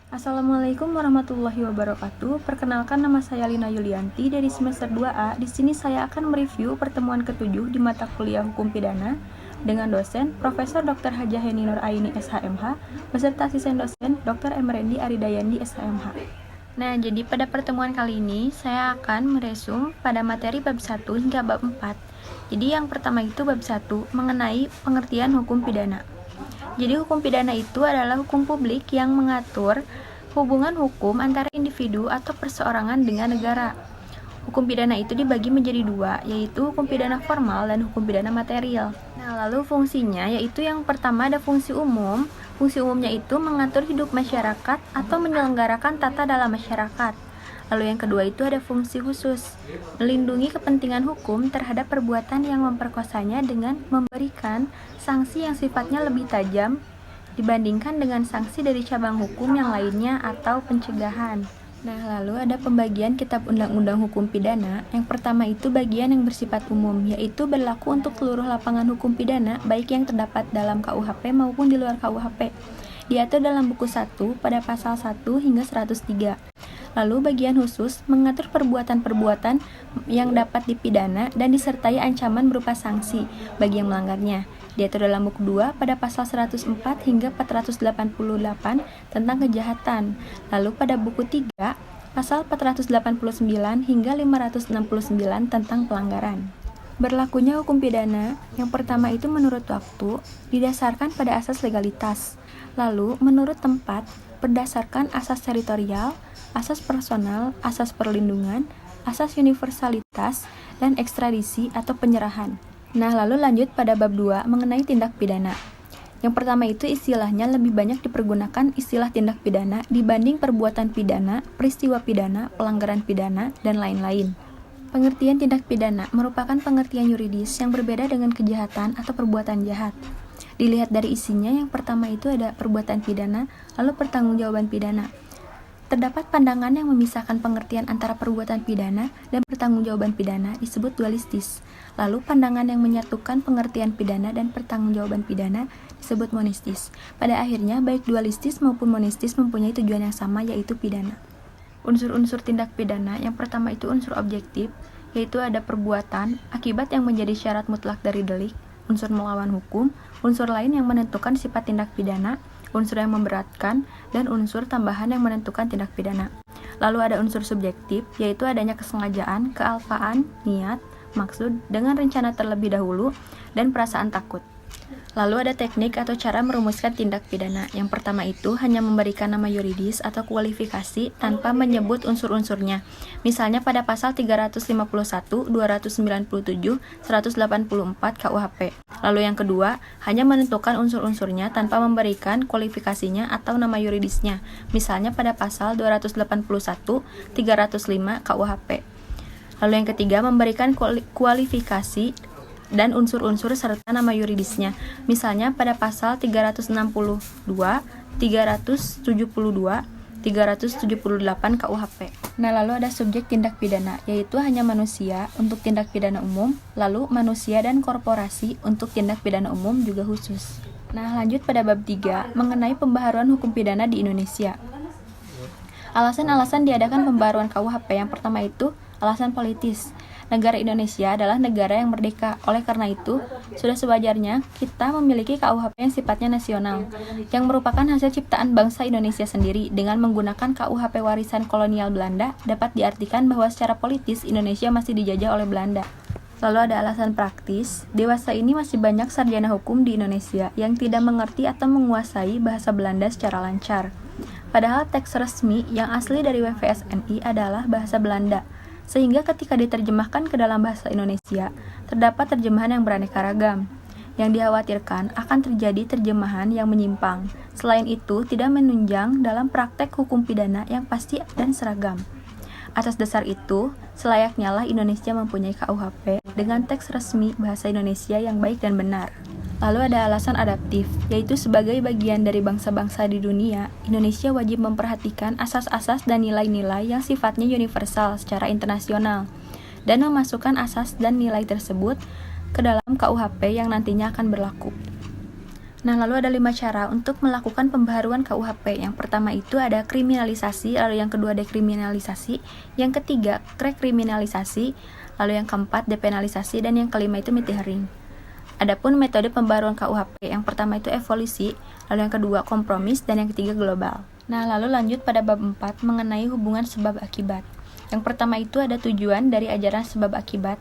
Assalamualaikum warahmatullahi wabarakatuh. Perkenalkan, nama saya Lina Yulianti dari semester 2A. Di sini saya akan mereview pertemuan ke-7 di mata kuliah Hukum Pidana dengan dosen Profesor Dr. Hajah Heni Nur Aini SHMH beserta asisten dosen Dr. Emrendi Aridayandi SHMH. Nah, jadi pada pertemuan kali ini saya akan meresum pada materi bab 1 hingga bab 4. Jadi yang pertama itu bab 1 mengenai pengertian hukum pidana. Jadi hukum pidana itu adalah hukum publik yang mengatur hubungan hukum antara individu atau perseorangan dengan negara. Hukum pidana itu dibagi menjadi dua, yaitu hukum pidana formal dan hukum pidana material. Nah, lalu fungsinya yaitu yang pertama ada fungsi umum. Fungsi umumnya itu mengatur hidup masyarakat atau menyelenggarakan tata dalam masyarakat. Lalu yang kedua itu ada fungsi khusus, melindungi kepentingan hukum terhadap perbuatan yang memperkosanya dengan memberikan sanksi yang sifatnya lebih tajam dibandingkan dengan sanksi dari cabang hukum yang lainnya atau pencegahan. Nah, lalu ada pembagian kitab undang-undang hukum pidana. Yang pertama itu bagian yang bersifat umum, yaitu berlaku untuk seluruh lapangan hukum pidana, baik yang terdapat dalam KUHP maupun di luar KUHP. Diatur dalam buku 1 pada pasal 1 hingga 103. Lalu bagian khusus mengatur perbuatan-perbuatan yang dapat dipidana dan disertai ancaman berupa sanksi bagi yang melanggarnya. Diatur dalam buku 2 pada pasal 104 hingga 488 tentang kejahatan. Lalu pada buku 3 pasal 489 hingga 569 tentang pelanggaran. Berlakunya hukum pidana yang pertama itu menurut waktu didasarkan pada asas legalitas. Lalu menurut tempat berdasarkan asas teritorial, asas personal, asas perlindungan, asas universalitas, dan ekstradisi atau penyerahan. Nah, lalu lanjut pada bab 2 mengenai tindak pidana. Yang pertama itu istilahnya lebih banyak dipergunakan istilah tindak pidana dibanding perbuatan pidana, peristiwa pidana, pelanggaran pidana, dan lain-lain. Pengertian tindak pidana merupakan pengertian yuridis yang berbeda dengan kejahatan atau perbuatan jahat. Dilihat dari isinya, yang pertama itu ada perbuatan pidana, lalu pertanggungjawaban pidana. Terdapat pandangan yang memisahkan pengertian antara perbuatan pidana dan pertanggungjawaban pidana disebut dualistis. Lalu pandangan yang menyatukan pengertian pidana dan pertanggungjawaban pidana disebut monistis. Pada akhirnya, baik dualistis maupun monistis mempunyai tujuan yang sama, yaitu pidana. Unsur-unsur tindak pidana yang pertama itu unsur objektif, yaitu ada perbuatan, akibat yang menjadi syarat mutlak dari delik, unsur melawan hukum, unsur lain yang menentukan sifat tindak pidana, unsur yang memberatkan, dan unsur tambahan yang menentukan tindak pidana. Lalu ada unsur subjektif, yaitu adanya kesengajaan, kealpaan, niat, maksud, dengan rencana terlebih dahulu, dan perasaan takut. Lalu ada teknik atau cara merumuskan tindak pidana. Yang pertama itu hanya memberikan nama yuridis atau kualifikasi tanpa menyebut unsur-unsurnya. Misalnya pada pasal 351, 297, 184 KUHP. Lalu yang kedua, hanya menentukan unsur-unsurnya tanpa memberikan kualifikasinya atau nama yuridisnya. Misalnya pada pasal 281, 305 KUHP. Lalu yang ketiga, memberikan kualifikasi dan unsur-unsur serta nama yuridisnya. Misalnya pada pasal 362, 372, 378 KUHP. Nah, lalu ada subjek tindak pidana, yaitu hanya manusia untuk tindak pidana umum, lalu manusia dan korporasi untuk tindak pidana umum juga khusus. Nah, lanjut pada bab 3 mengenai pembaharuan hukum pidana di Indonesia. Alasan-alasan diadakan pembaharuan KUHP yang pertama itu alasan politis. Negara Indonesia adalah negara yang merdeka. Oleh karena itu, sudah sewajarnya kita memiliki KUHP yang sifatnya nasional, yang merupakan hasil ciptaan bangsa Indonesia sendiri. Dengan menggunakan KUHP warisan kolonial Belanda, dapat diartikan bahwa secara politis Indonesia masih dijajah oleh Belanda. Lalu ada alasan praktis. Dewasa ini masih banyak sarjana hukum di Indonesia yang tidak mengerti atau menguasai bahasa Belanda secara lancar. Padahal teks resmi yang asli dari WVSNI adalah bahasa Belanda. Sehingga ketika diterjemahkan ke dalam bahasa Indonesia, terdapat terjemahan yang beraneka ragam. Yang dikhawatirkan akan terjadi terjemahan yang menyimpang. Selain itu, tidak menunjang dalam praktek hukum pidana yang pasti dan seragam. Atas dasar itu, selayaknya lah Indonesia mempunyai KUHP dengan teks resmi bahasa Indonesia yang baik dan benar. Lalu ada alasan adaptif, yaitu sebagai bagian dari bangsa-bangsa di dunia, Indonesia wajib memperhatikan asas-asas dan nilai-nilai yang sifatnya universal secara internasional, dan memasukkan asas dan nilai tersebut ke dalam KUHP yang nantinya akan berlaku. Nah, lalu ada 5 cara untuk melakukan pembaharuan KUHP. Yang pertama itu ada kriminalisasi, lalu yang kedua dekriminalisasi, yang ketiga rekriminalisasi, lalu yang keempat depenalisasi, dan yang kelima itu miti-hearing. Adapun metode pembaharuan KUHP, yang pertama itu evolusi, lalu yang kedua kompromis, dan yang ketiga global. Nah, lalu lanjut pada bab 4 mengenai hubungan sebab akibat. Yang pertama itu ada tujuan dari ajaran sebab akibat.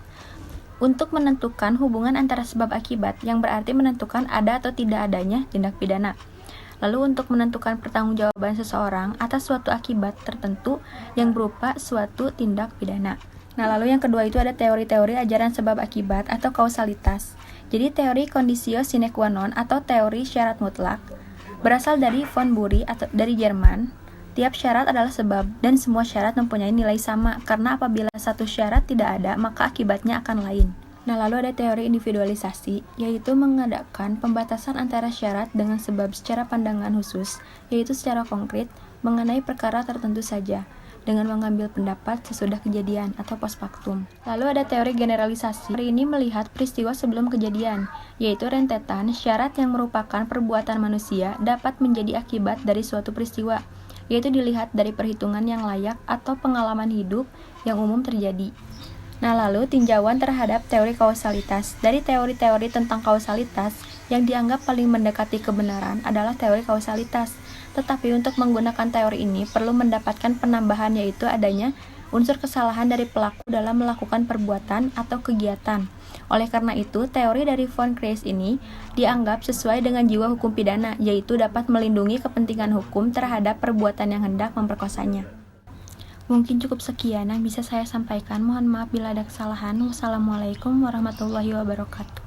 Untuk menentukan hubungan antara sebab akibat, yang berarti menentukan ada atau tidak adanya tindak pidana. Lalu untuk menentukan pertanggungjawaban seseorang atas suatu akibat tertentu yang berupa suatu tindak pidana. Nah, lalu yang kedua itu ada teori-teori ajaran sebab akibat atau kausalitas. Jadi teori conditio sine qua non atau teori syarat mutlak berasal dari von Bury atau dari Jerman. Tiap syarat adalah sebab, dan semua syarat mempunyai nilai sama, karena apabila satu syarat tidak ada, maka akibatnya akan lain. Nah, lalu ada teori individualisasi, yaitu mengadakan pembatasan antara syarat dengan sebab secara pandangan khusus, yaitu secara konkret, mengenai perkara tertentu saja, dengan mengambil pendapat sesudah kejadian atau post factum. Lalu ada teori generalisasi. Teori ini melihat peristiwa sebelum kejadian, yaitu rentetan syarat yang merupakan perbuatan manusia dapat menjadi akibat dari suatu peristiwa, yaitu dilihat dari perhitungan yang layak atau pengalaman hidup yang umum terjadi. Nah, lalu tinjauan terhadap teori kausalitas. Dari teori-teori tentang kausalitas, yang dianggap paling mendekati kebenaran adalah teori kausalitas. Tetapi untuk menggunakan teori ini perlu mendapatkan penambahan, yaitu adanya unsur kesalahan dari pelaku dalam melakukan perbuatan atau kegiatan. Oleh karena itu, teori dari von Kreis ini dianggap sesuai dengan jiwa hukum pidana, yaitu dapat melindungi kepentingan hukum terhadap perbuatan yang hendak memperkosanya. Mungkin cukup sekian yang bisa saya sampaikan. Mohon maaf bila ada kesalahan. Wassalamualaikum warahmatullahi wabarakatuh.